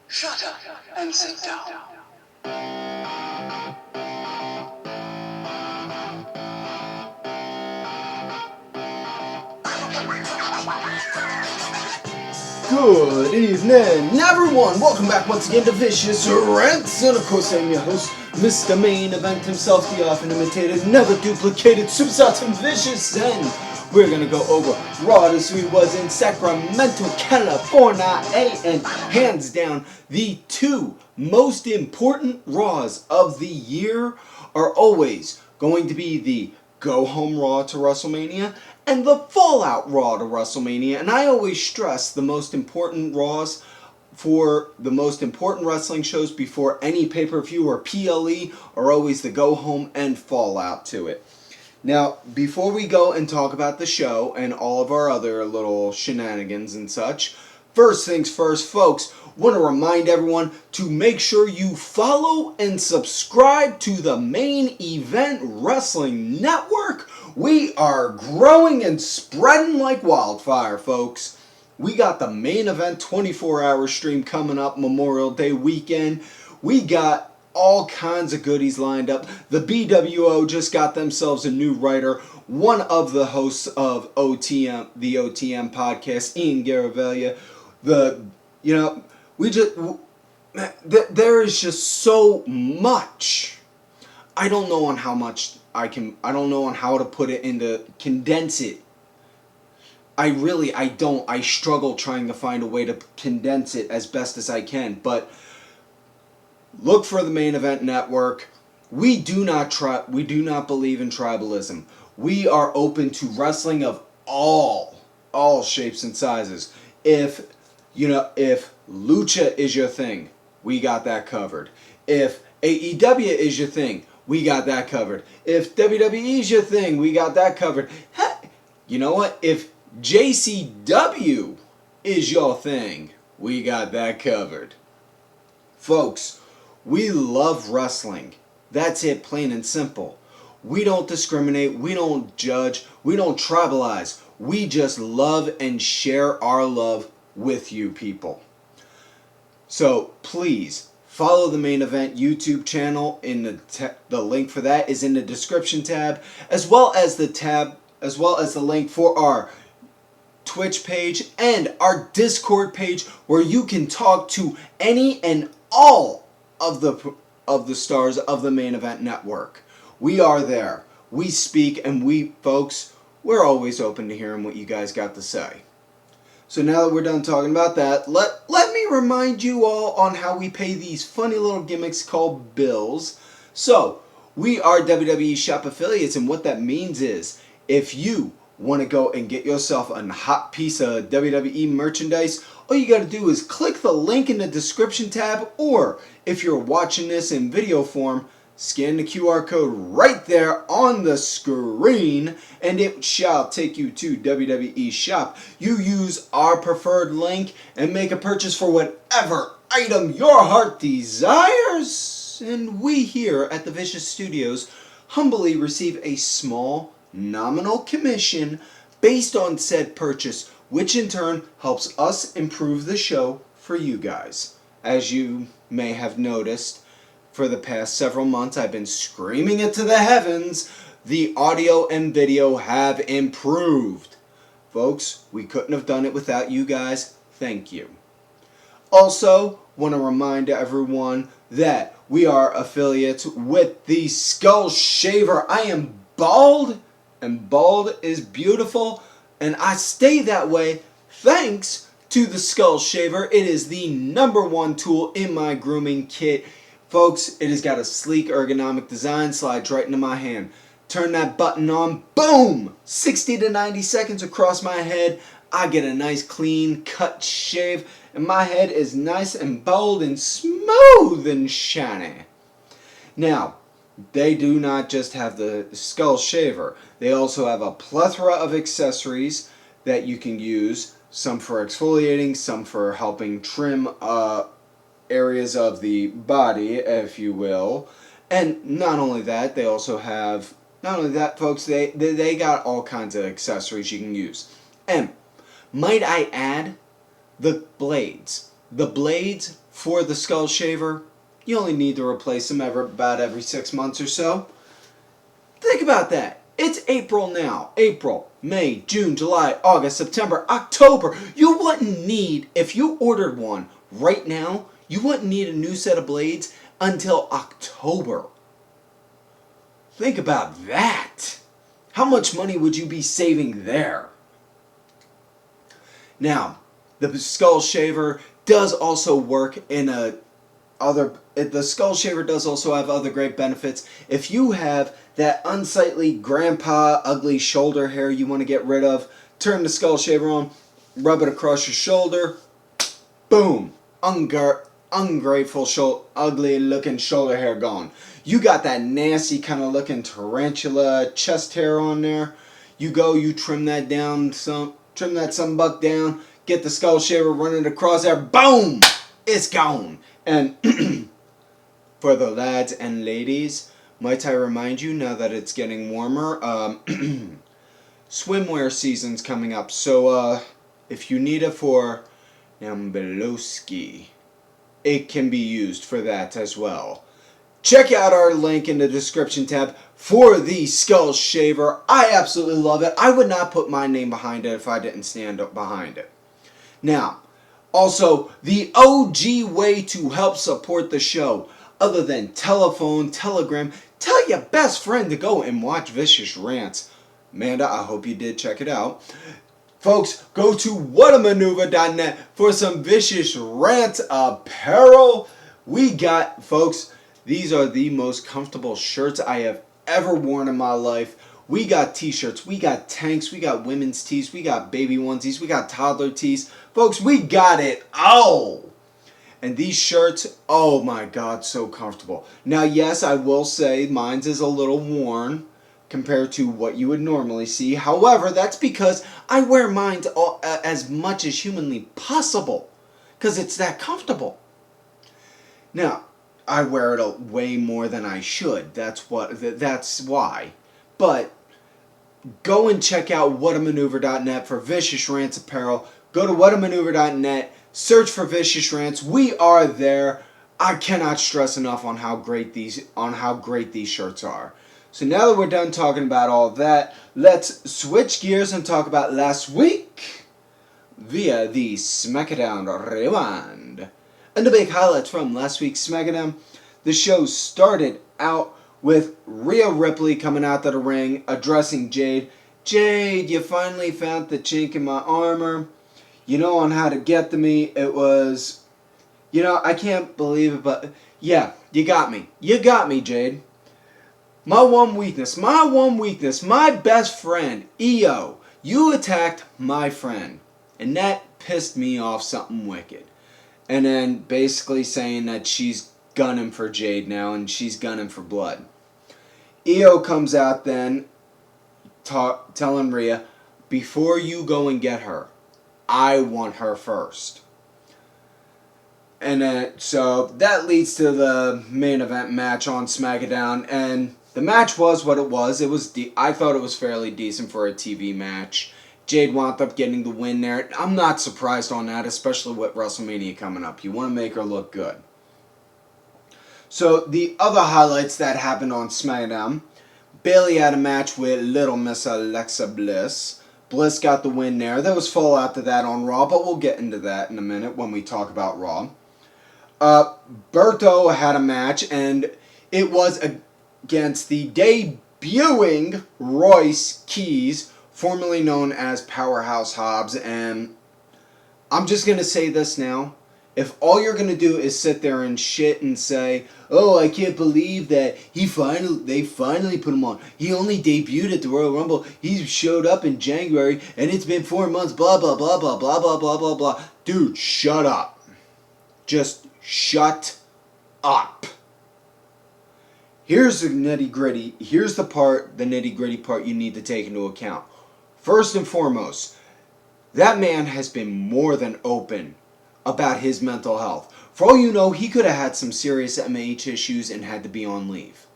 Shut up and sit down. Good evening, everyone. Welcome back once again to Vicious Rants, and of course I'm your host, Mr. Main Event himself, the often imitated, never duplicated Superstar Tim Vicious, and we're gonna go over Raw this week was in Sacramento, California, and hands down, the two most important Raws of the year are always going to be the Go Home Raw to WrestleMania and the Fallout Raw to WrestleMania. And I always stress the most important Raws for the most important wrestling shows before any pay-per-view or PLE are always the Go Home and Fallout to it. Now, before we go and talk about the show and all of our other little shenanigans and such, first things first, folks, want to remind everyone to make sure you follow and subscribe to the Main Event Wrestling Network. We are growing and spreading like wildfire, folks. We got the Main Event 24-hour stream coming up Memorial Day weekend. We got all kinds of goodies lined up. The BWO just got themselves a new writer. One of the hosts of OTM, the OTM podcast, Ian Garavaglia. There is just so much. I don't know on how much I don't know on how to put it condense it. I struggle trying to find a way to condense it as best as I can. But look for the Main Event Network. We do not believe in tribalism. We are open to wrestling of all shapes and sizes. If Lucha is your thing, we got that covered. If AEW is your thing, we got that covered. If WWE is your thing, we got that covered. Heck, you know what? If JCW is your thing, we got that covered. Folks, we love wrestling. That's it, plain and simple. We don't discriminate. We don't judge. We don't tribalize. We just love and share our love with you people. So please follow the Main Event YouTube channel. In the link for that is in the description tab, as well as the link for our Twitch page and our Discord page, where you can talk to any and all of the stars of the Main Event Network. We are there. We speak, and we're always open to hearing what you guys got to say. So now that we're done talking about that, let me remind you all on how we pay these funny little gimmicks called bills. So, we are WWE Shop affiliates, and what that means is, if you want to go and get yourself a hot piece of WWE merchandise, all you got to do is click the link in the description tab, or if you're watching this in video form, scan the QR code right there on the screen, and it shall take you to WWE Shop. You use our preferred link and make a purchase for whatever item your heart desires. And we here at the Vicious Studios humbly receive a small nominal commission based on said purchase, which in turn helps us improve the show for you guys. As you may have noticed, for the past several months, I've been screaming it to the heavens. The audio and video have improved. Folks, we couldn't have done it without you guys. Thank you. Also, want to remind everyone that we are affiliates with the Skull Shaver. I am bald, and bald is beautiful, and I stay that way thanks to the Skull Shaver. It is the #1 tool in my grooming kit. Folks, it has got a sleek ergonomic design, slides right into my hand. Turn that button on, boom! 60 to 90 seconds across my head, I get a nice clean cut shave, and my head is nice and bold and smooth and shiny. Now, they do not just have the Skull Shaver. They also have a plethora of accessories that you can use, some for exfoliating, some for helping trim areas of the body, if you will. And not only that, they also have, folks, they got all kinds of accessories you can use. And might I add, the blades. the blades for the skull shaver, you only need to replace them about every 6 months or so. Think about that. It's April now. April, May, June, July, August, September, October. You wouldn't need, if you ordered one right now, you wouldn't need a new set of blades until October. Think about that. How much money would you be saving there? Now, the skull shaver does also work in the skull shaver does also have other great benefits. If you have that unsightly grandpa ugly shoulder hair you want to get rid of, turn the skull shaver on, rub it across your shoulder, boom, ungrateful, ugly looking shoulder hair gone. You got that nasty kind of looking tarantula chest hair on there. You go, you trim that some buck down, get the skull shaver, run it across there, boom, it's gone. And for the lads and ladies, might I remind you, now that it's getting warmer, swimwear season's coming up. So if you need it for Beloski, it can be used for that as well. Check out our link in the description tab for the skull shaver. I absolutely love it. I would not put my name behind it if I didn't stand up behind it. Now, also, the OG way to help support the show, other than telephone, telegram, tell your best friend to go and watch Vicious Rants. Amanda, I hope you did check it out. Folks, go to whatamaneuver.net for some Vicious Rant apparel. We got, folks, these are the most comfortable shirts I have ever worn in my life. We got t-shirts, we got tanks, we got women's tees, we got baby onesies, we got toddler tees. Folks, we got it all. And these shirts, oh my God, so comfortable. Now, yes, I will say mine's is a little worn compared to what you would normally see. However, that's because I wear mine as much as humanly possible because it's that comfortable. Now, I wear it way more than I should. That's why. But go and check out whatamaneuver.net for Vicious Rants apparel. Go to whatamaneuver.net, search for Vicious Rants. We are there. I cannot stress enough on how great these shirts are. So now that we're done talking about all that, let's switch gears and talk about last week via the SmackDown Rewind. And the big highlights from last week's SmackDown. The show started out with Rhea Ripley coming out to the ring, addressing Jade. Jade, you finally found the chink in my armor. You know on how to get to me. It was, I can't believe it, but yeah, you got me. You got me, Jade. My one weakness, my best friend, EO. You attacked my friend. And that pissed me off something wicked. And then basically saying that she's gunning for Jade now and she's gunning for blood. EO comes out then telling Rhea, before you go and get her, I want her first. And then, so that leads to the main event match on SmackDown. And the match was what it was. I thought it was fairly decent for a TV match. Jade wound up getting the win there. I'm not surprised on that, especially with WrestleMania coming up. You want to make her look good. So the other highlights that happened on SmackDown, Bayley had a match with Little Miss Alexa Bliss. Bliss got the win there. There was fallout to that on Raw, but we'll get into that in a minute when we talk about Raw. Berto had a match, and it was against the debuting Royce Keys, formerly known as Powerhouse Hobbs. And I'm just going to say this now. If all you're going to do is sit there and shit and say, oh, I can't believe that they finally put him on. He only debuted at the Royal Rumble. He showed up in January and it's been 4 months, blah, blah, blah, blah, blah, blah, blah, blah, blah. Dude, shut up. Just shut up. Here's the nitty-gritty. Here's the nitty-gritty part you need to take into account. First and foremost, that man has been more than open about his mental health. For all you know, he could have had some serious MH issues and had to be on leave.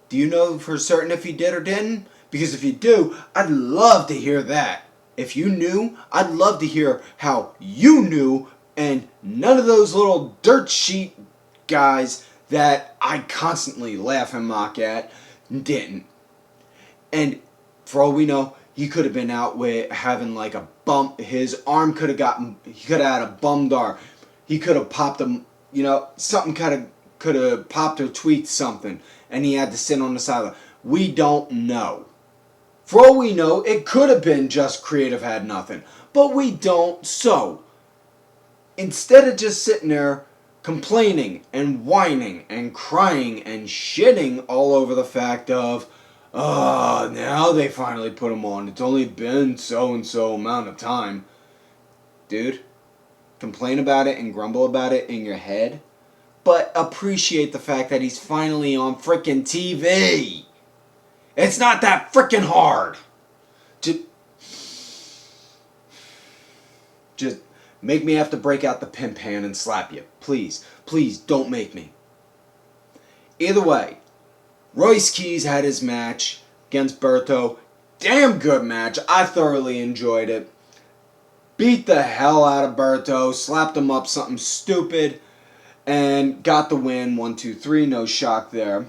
Do you know for certain if he did or didn't? Because if you do, I'd love to hear that. If you knew, I'd love to hear how you knew And none of those little dirt sheet guys that I constantly laugh and mock at didn't. And for all we know, he could have been out with having like a bump. His arm could have he could have had a bummed arm. He could have popped him, something could have popped or tweaked something. And he had to sit on the sideline. We don't know. For all we know, it could have been just creative had nothing. But we don't. So, instead of just sitting there complaining and whining and crying and shitting all over the fact of, now they finally put him on. It's only been so-and-so amount of time. Dude, complain about it and grumble about it in your head, but appreciate the fact that he's finally on frickin' TV. It's not that frickin' hard. Just make me have to break out the pimp hand and slap you. Please, please don't make me. Either way, Royce Keys had his match against Berto. Damn good match. I thoroughly enjoyed it. Beat the hell out of Berto. Slapped him up something stupid. And got the win. 1, 2, 3. No shock there.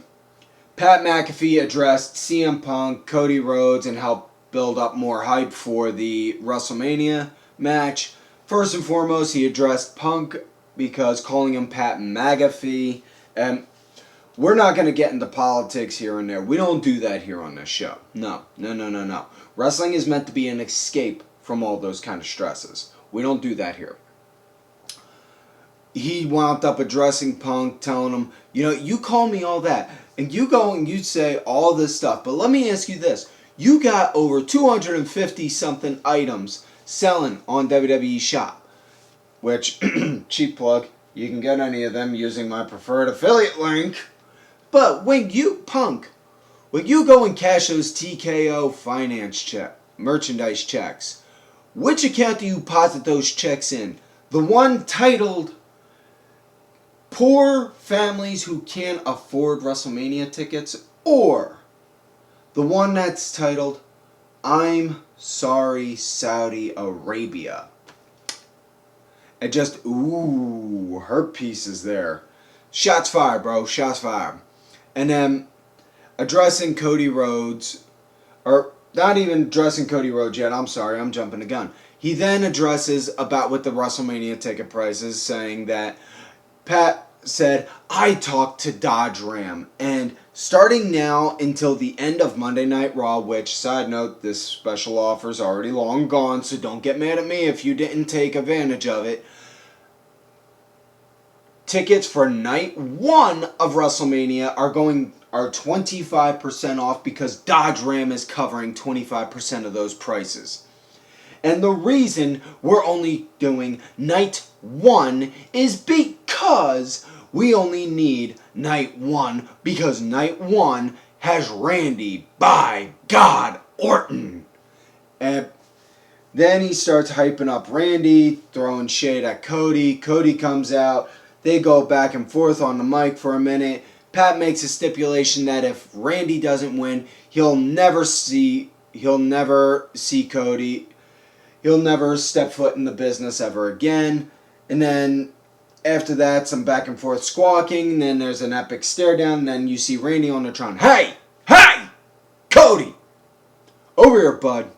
Pat McAfee addressed CM Punk, Cody Rhodes, and helped build up more hype for the WrestleMania match. First and foremost, he addressed Punk because calling him Pat McAfee. And we're not going to get into politics here and there. We don't do that here on this show. No. Wrestling is meant to be an escape from all those kind of stresses. We don't do that here. He wound up addressing Punk, telling him, you call me all that, and you go and you say all this stuff, but let me ask you this. You got over 250-something items selling on WWE Shop, which, cheap plug, you can get any of them using my preferred affiliate link. But when you go and cash those TKO merchandise checks, which account do you deposit those checks in? The one titled Poor Families Who Can't Afford WrestleMania Tickets, or the one that's titled I'm Sorry Saudi Arabia? And just, hurt pieces there. Shots fired, bro. Shots fired. And then addressing Cody Rhodes, or not even addressing Cody Rhodes yet, I'm sorry, I'm jumping the gun. He then addresses about with the WrestleMania ticket prices, saying that Pat said, I talked to Dodge Ram, and starting now until the end of Monday Night Raw, which, side note, this special offer is already long gone, so don't get mad at me if you didn't take advantage of it. Tickets for night 1 of WrestleMania are 25% off because Dodge Ram is covering 25% of those prices. And the reason we're only doing night 1 is because we only need night 1 because night 1 has Randy by God Orton. And then he starts hyping up Randy, throwing shade at Cody. Cody comes out. They go back and forth on the mic for a minute. Pat makes a stipulation that if Randy doesn't win, he'll never see Cody. He'll never step foot in the business ever again. And then after that, some back and forth squawking. And then there's an epic stare down. And then you see Randy on the Tron. Hey! Cody! Over here, bud.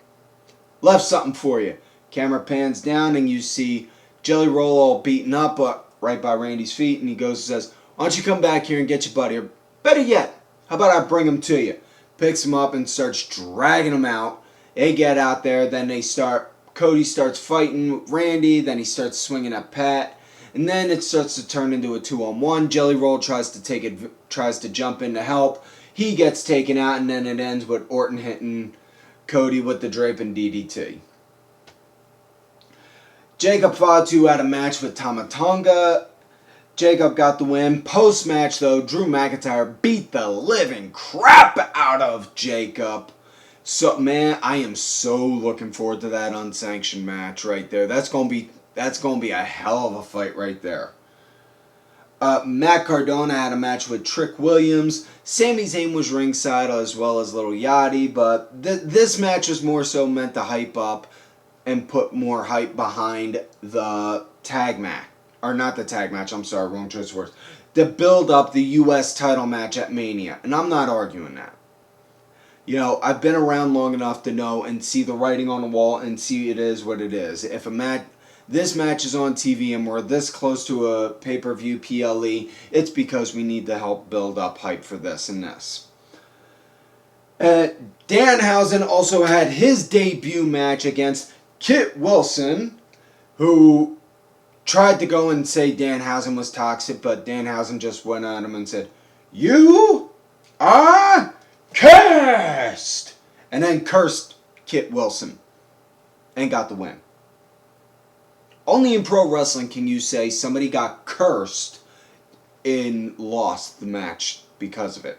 Left something for you. Camera pans down and you see Jelly Roll all beaten up, but right by Randy's feet, and he goes and says, why don't you come back here and get your buddy? Or better yet, how about I bring him to you? Picks him up and starts dragging him out. They get out there, then Cody starts fighting Randy, then he starts swinging at Pat, and then it starts to turn into a 2-on-1. Jelly Roll tries to jump in to help. He gets taken out, and then it ends with Orton hitting Cody with the draping DDT. Jacob Fatu had a match with Tonga. Jacob got the win. Post-match, though, Drew McIntyre beat the living crap out of Jacob. So, man, I am so looking forward to that unsanctioned match right there. That's gonna be a hell of a fight right there. Matt Cardona had a match with Trick Williams. Sami Zayn was ringside as well as Little Yachty, but this match was more so meant to hype up and put more hype behind the tag match. Or not the tag match, I'm sorry, wrong choice of words. To build up the U.S. title match at Mania. And I'm not arguing that. You know, I've been around long enough to know and see the writing on the wall and see it is what it is. If this match is on TV and we're this close to a pay-per-view PLE, it's because we need to help build up hype for this and this. Danhausen also had his debut match against Kit Wilson, who tried to go and say Danhausen was toxic, but Danhausen just went at him and said, "You are cursed!" And then cursed Kit Wilson and got the win. Only in pro wrestling can you say somebody got cursed and lost the match because of it.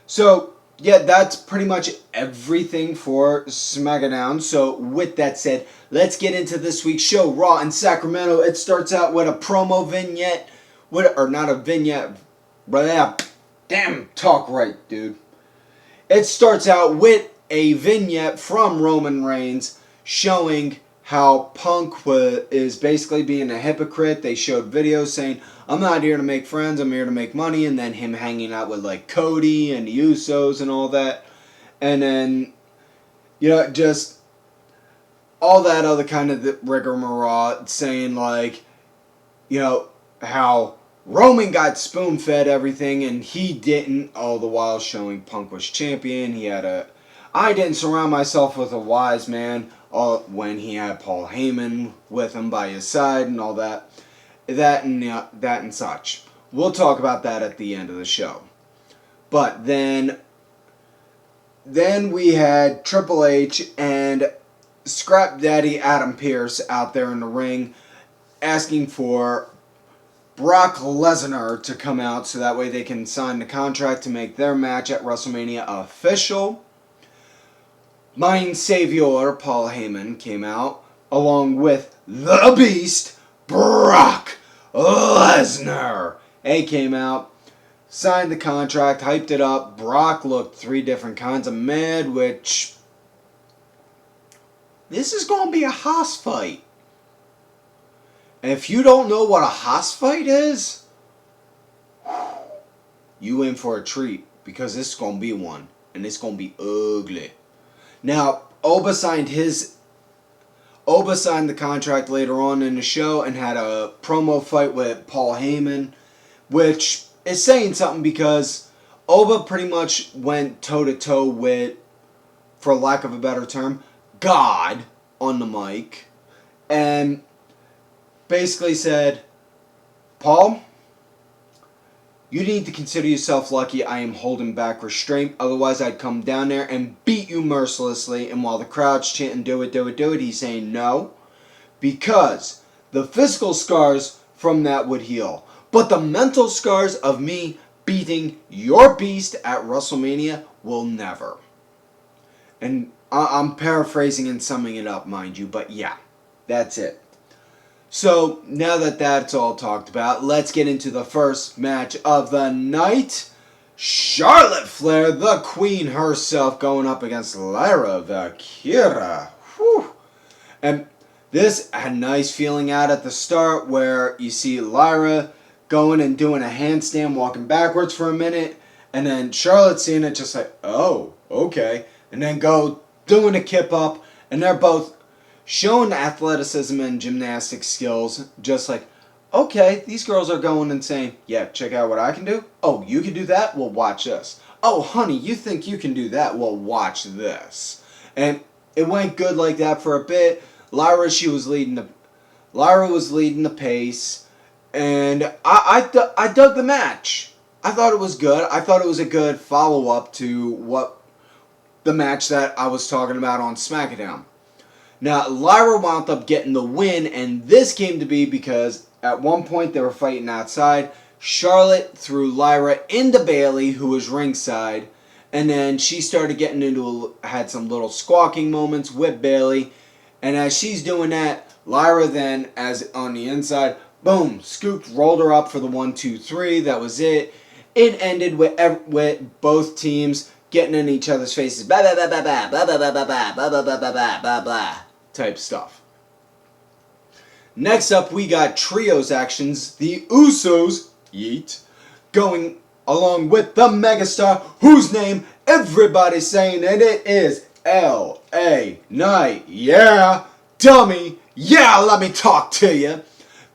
So, yeah, that's pretty much everything for SmackDown. So, with that said, let's get into this week's show, Raw in Sacramento. It starts out with a promo vignette, or not a vignette, but damn, talk right, dude. It starts out with a vignette from Roman Reigns showing how Punk is basically being a hypocrite. They showed videos saying, "I'm not here to make friends, I'm here to make money," and then him hanging out with like Cody and the Usos and all that. And then, you know, just all that other kind of rigmarole saying like, you know, how Roman got spoon-fed everything and he didn't, all the while showing Punk was champion. I didn't surround myself with a wise man when he had Paul Heyman with him by his side and all that. That and such. We'll talk about that at the end of the show. But then we had Triple H and Scrap Daddy Adam Pearce out there in the ring asking for Brock Lesnar to come out so that way they can sign the contract to make their match at WrestleMania official. Mein Savior Paul Heyman came out along with the Beast Brock Lesnar. He came out, signed the contract, hyped it up. Brock looked 3 different kinds of mad, which this is going to be a house fight. And if you don't know what a house fight is, you in for a treat because this is going to be one. And it's going to be ugly. Now, Oba signed the contract later on in the show and had a promo fight with Paul Heyman, which is saying something because Oba pretty much went toe-to-toe with, for lack of a better term, God on the mic, and basically said, "Paul, you need to consider yourself lucky I am holding back restraint. Otherwise, I'd come down there and beat you mercilessly." And while the crowd's chanting, "Do it, do it, do it," he's saying no. Because the physical scars from that would heal. But the mental scars of me beating your beast at WrestleMania will never. And I'm paraphrasing and summing it up, mind you. But yeah, that's it. So, now that that's all talked about, let's get into the first match of the night. Charlotte Flair, the queen herself, going up against Lyra Valkyria. Whew. And this had a nice feeling out at the start where you see Lyra going and doing a handstand, walking backwards for a minute, and then Charlotte seeing it just like, "Oh, okay," and then go doing a kip up, and they're both showing athleticism and gymnastic skills, just like, okay, these girls are going and saying, "Yeah, check out what I can do. Oh, you can do that? Well, watch this. Oh, honey, you think you can do that? Well, watch this." And it went good like that for a bit. Lyra was leading the pace, and I dug the match. I thought it was good. I thought it was a good follow-up to the match that I was talking about on SmackDown. Now, Lyra wound up getting the win, and this came to be because at one point they were fighting outside. Charlotte threw Lyra into Bayley, who was ringside, and then she started had some little squawking moments with Bayley, and as she's doing that, Lyra then, as on the inside, boom, scooped, rolled her up for the 1, 2, 3, that was it. It ended with both teams getting in each other's faces, blah, blah, blah, blah, blah, blah, blah, blah, blah, blah, blah, blah, blah, blah, blah, blah, type stuff. Next up, we got trios actions. The Usos, yeet, going along with the megastar, whose name everybody's saying, and it is L.A. Knight. Yeah, dummy. Yeah, let me talk to you.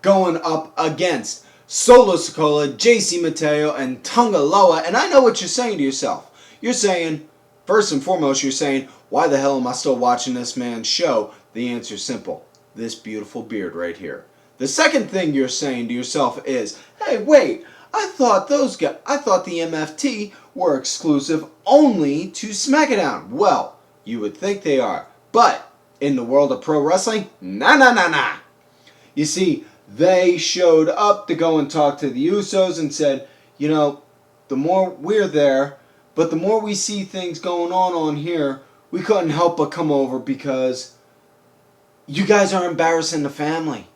Going up against Solo Sikoa, JC Mateo, and Tonga Loa. And I know what you're saying to yourself. You're saying, first and foremost, you're saying, why the hell am I still watching this man's show? The answer's simple. This beautiful beard right here. The second thing you're saying to yourself is, hey, wait, I thought the MFT were exclusive only to SmackDown. Well, you would think they are. But in the world of pro wrestling, nah. You see, they showed up to go and talk to the Usos and said, you know, the more we're there, but the more we see things going on here, we couldn't help but come over because you guys are embarrassing the family.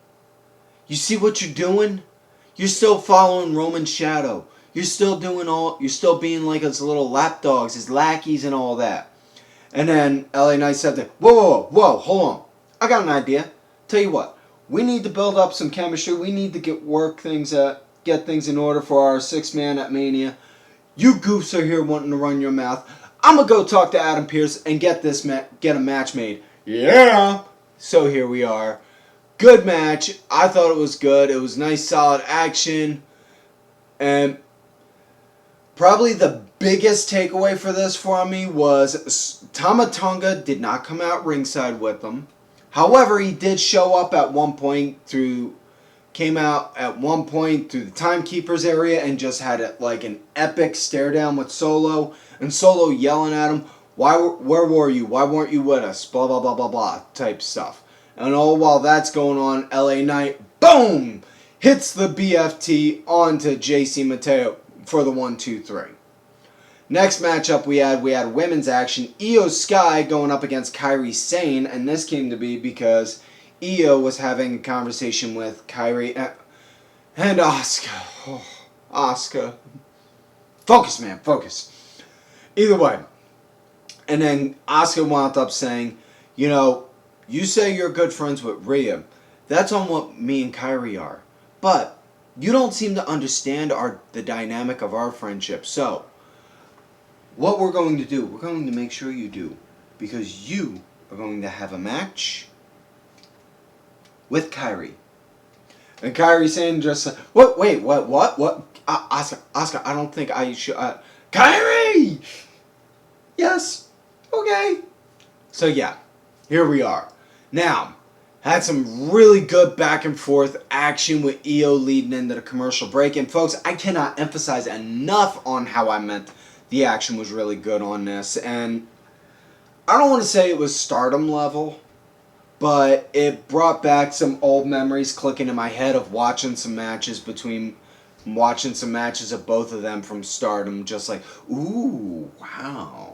You see what you're doing? You're still following Roman's shadow. You're still being like his little lapdogs, his lackeys and all that. And then LA Knight said, whoa, hold on. I got an idea. Tell you what, we need to build up some chemistry. We need to get things in order for our 6-man at Mania. You goofs are here wanting to run your mouth. I'm going to go talk to Adam Pearce and get a match made. Yeah. So here we are. Good match. I thought it was good. It was nice, solid action. And probably the biggest takeaway for this for me was Tama Tonga did not come out ringside with them. However, he did show up at one point through the timekeepers area and just had like an epic stare down with Solo. And Solo yelling at him, where were you? Why weren't you with us? Blah, blah, blah, blah, blah type stuff. And all while that's going on, LA Knight, boom, hits the BFT onto JC Mateo for the 1-2-3. Next matchup we had women's action. Io Sky going up against Kairi Sane, and this came to be because Io was having a conversation with Kairi and Asuka. Oh, Asuka. Focus, man, focus. Either way. And then Asuka wound up saying, you know, you say you're good friends with Rhea. That's on what me and Kairi are. But you don't seem to understand the dynamic of our friendship. So, what we're going to do, we're going to make sure you do. Because you are going to have a match with Kairi. And Kairi saying just, what? Asuka, I don't think I should, Kairi! Yes. Okay. So yeah, here we are. Now, had some really good back and forth action with Io leading into the commercial break. And folks, I cannot emphasize enough on how I meant the action was really good on this. And I don't want to say it was Stardom level, but it brought back some old memories clicking in my head of watching some matches of both of them from Stardom. Just like, ooh, wow.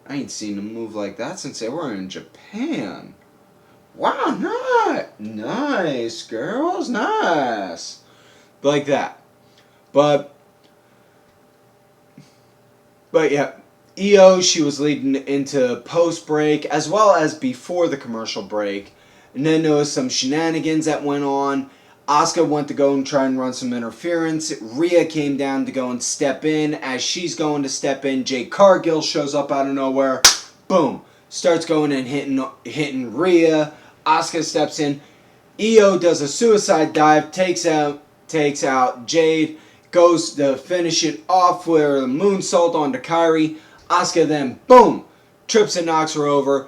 I ain't seen them move like that since they were in Japan. Wow, nice, girls, nice. Like that. But yeah, Io, she was leading into post-break as well as before the commercial break. And then there was some shenanigans that went on. Asuka went to go and try and run some interference. Rhea came down to go and step in. As she's going to step in, Jade Cargill shows up out of nowhere. Boom. Starts going and hitting Rhea. Asuka steps in. Io does a suicide dive, takes out Jade, goes to finish it off with a moonsault onto Kairi. Asuka then, boom, trips and knocks her over.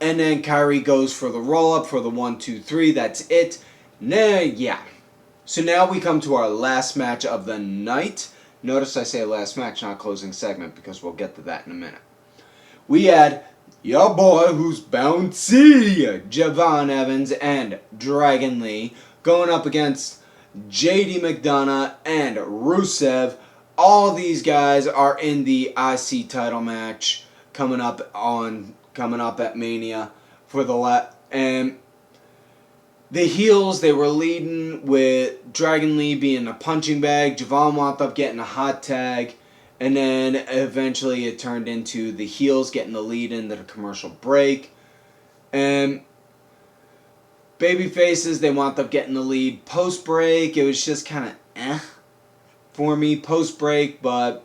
And then Kairi goes for the roll-up for the 1-2-3. That's it. Yeah. So now we come to our last match of the night. Notice I say last match, not closing segment, because we'll get to that in a minute. We had your boy who's bouncy, Javon Evans and Dragon Lee, going up against JD McDonagh and Rusev. All these guys are in the IC title match coming up at Mania for and the heels, they were leading with Dragon Lee being a punching bag. Javon wound up getting a hot tag. And then eventually it turned into the heels getting the lead into the commercial break. And baby faces, they wound up getting the lead. Post break, it was just kind of for me post break, but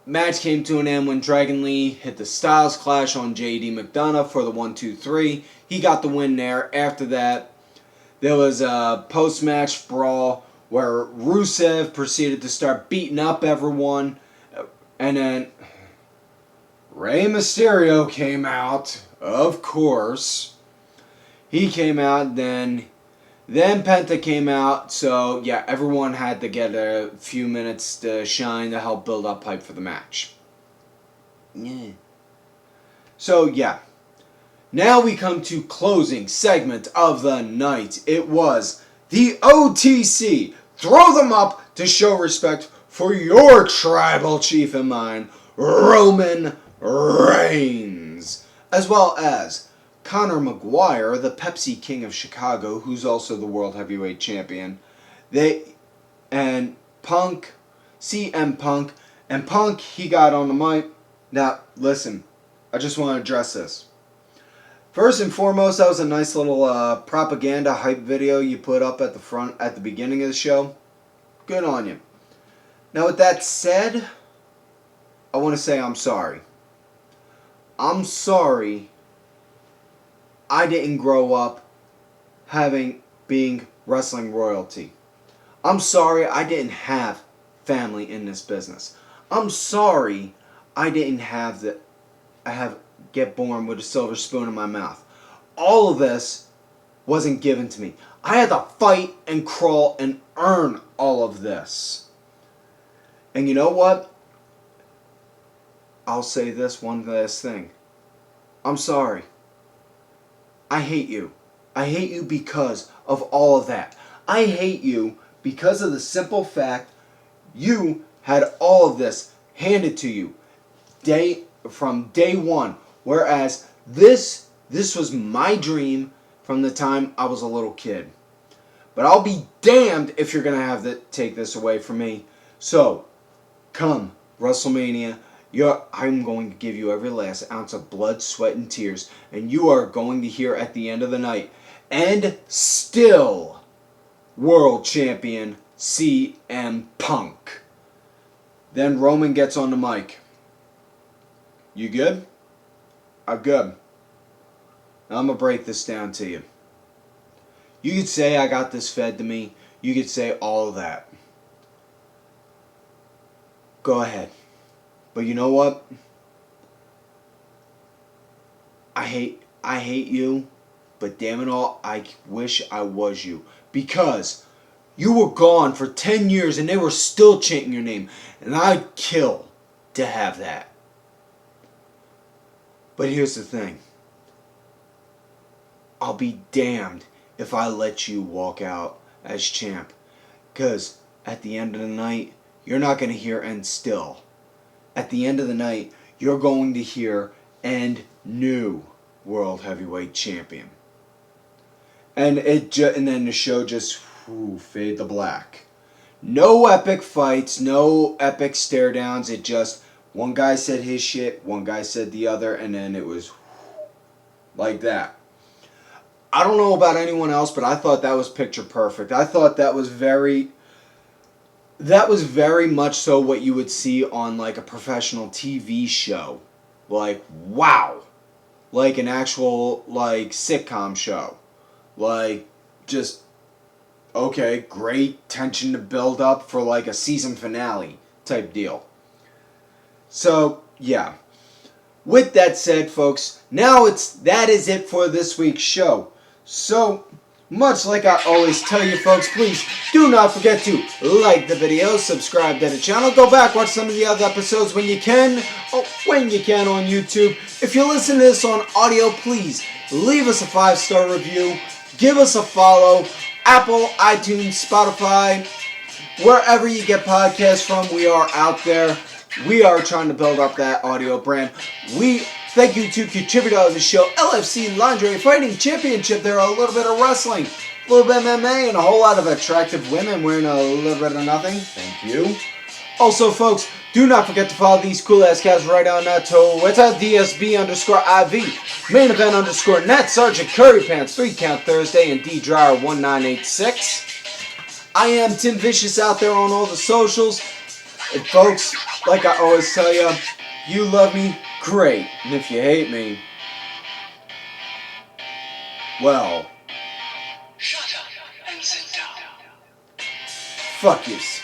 match came to an end when Dragon Lee hit the Styles Clash on JD McDonagh for the 1-2-3. He got the win there. After that, there was a post-match brawl where Rusev proceeded to start beating up everyone. And then Rey Mysterio came out, of course. He came out, then Penta came out. So, yeah, everyone had to get a few minutes to shine to help build up hype for the match. Yeah. So, yeah. Now we come to closing segment of the night. It was the OTC. Throw them up to show respect for your tribal chief and mine, Roman Reigns. As well as Conor McGuire, the Pepsi King of Chicago, who's also the World Heavyweight Champion. And Punk, CM Punk. And Punk, he got on the mic. Now, listen, I just want to address this. First and foremost, that was a nice little propaganda hype video you put up at the front at the beginning of the show. Good on you. Now, with that said, I want to say I'm sorry. I'm sorry I didn't grow up being wrestling royalty. I'm sorry I didn't have family in this business. I'm sorry I didn't get born with a silver spoon in my mouth. All of this wasn't given to me. I had to fight and crawl and earn all of this. And you know what? I'll say this one last thing. I'm sorry. I hate you. I hate you because of all of that. I hate you because of the simple fact you had all of this handed to you from day one. Whereas this was my dream from the time I was a little kid. But I'll be damned if you're going to have to take this away from me. So, come WrestleMania, I'm going to give you every last ounce of blood, sweat, and tears. And you are going to hear at the end of the night, and still World Champion CM Punk. Then Roman gets on the mic. You good? I'm good. Now I'm going to break this down to you. You could say I got this fed to me. You could say all of that. Go ahead. But you know what? I hate you, but damn it all, I wish I was you. Because you were gone for 10 years and they were still chanting your name. And I'd kill to have that. But here's the thing. I'll be damned if I let you walk out as champ. Because at the end of the night, you're not going to hear "and still." At the end of the night, you're going to hear "and new World Heavyweight Champion." And then the show just fade to black. No epic fights, no epic stare downs. It just, one guy said his shit, one guy said the other, and then it was like that. I don't know about anyone else, but I thought that was picture perfect. I thought that was very much so what you would see on like a professional TV show. Like, wow. Like an actual like sitcom show. Like, just, okay, great tension to build up for like a season finale type deal. So, yeah. With that said, folks, that is it for this week's show. So, much like I always tell you folks, please do not forget to like the video, subscribe to the channel, go back, watch some of the other episodes when you can on YouTube. If you listen to this on audio, please leave us a 5-star review, give us a follow, Apple, iTunes, Spotify, wherever you get podcasts from, we are out there. We are trying to build up that audio brand. Thank you to contributor of the show, LFC Lingerie Fighting Championship. There are a little bit of wrestling, a little bit of MMA, and a whole lot of attractive women wearing a little bit of nothing. Thank you. Also, folks, do not forget to follow these cool-ass guys right on Twitter, DSB_IV, Main Event _Net, Sergeant Curry Pants, 3 Count Thursday, and DDryer1986. I am Tim Vicious out there on all the socials. And folks, like I always tell you love me, great. And if you hate me, well, Shut up and sit down. fuck yous.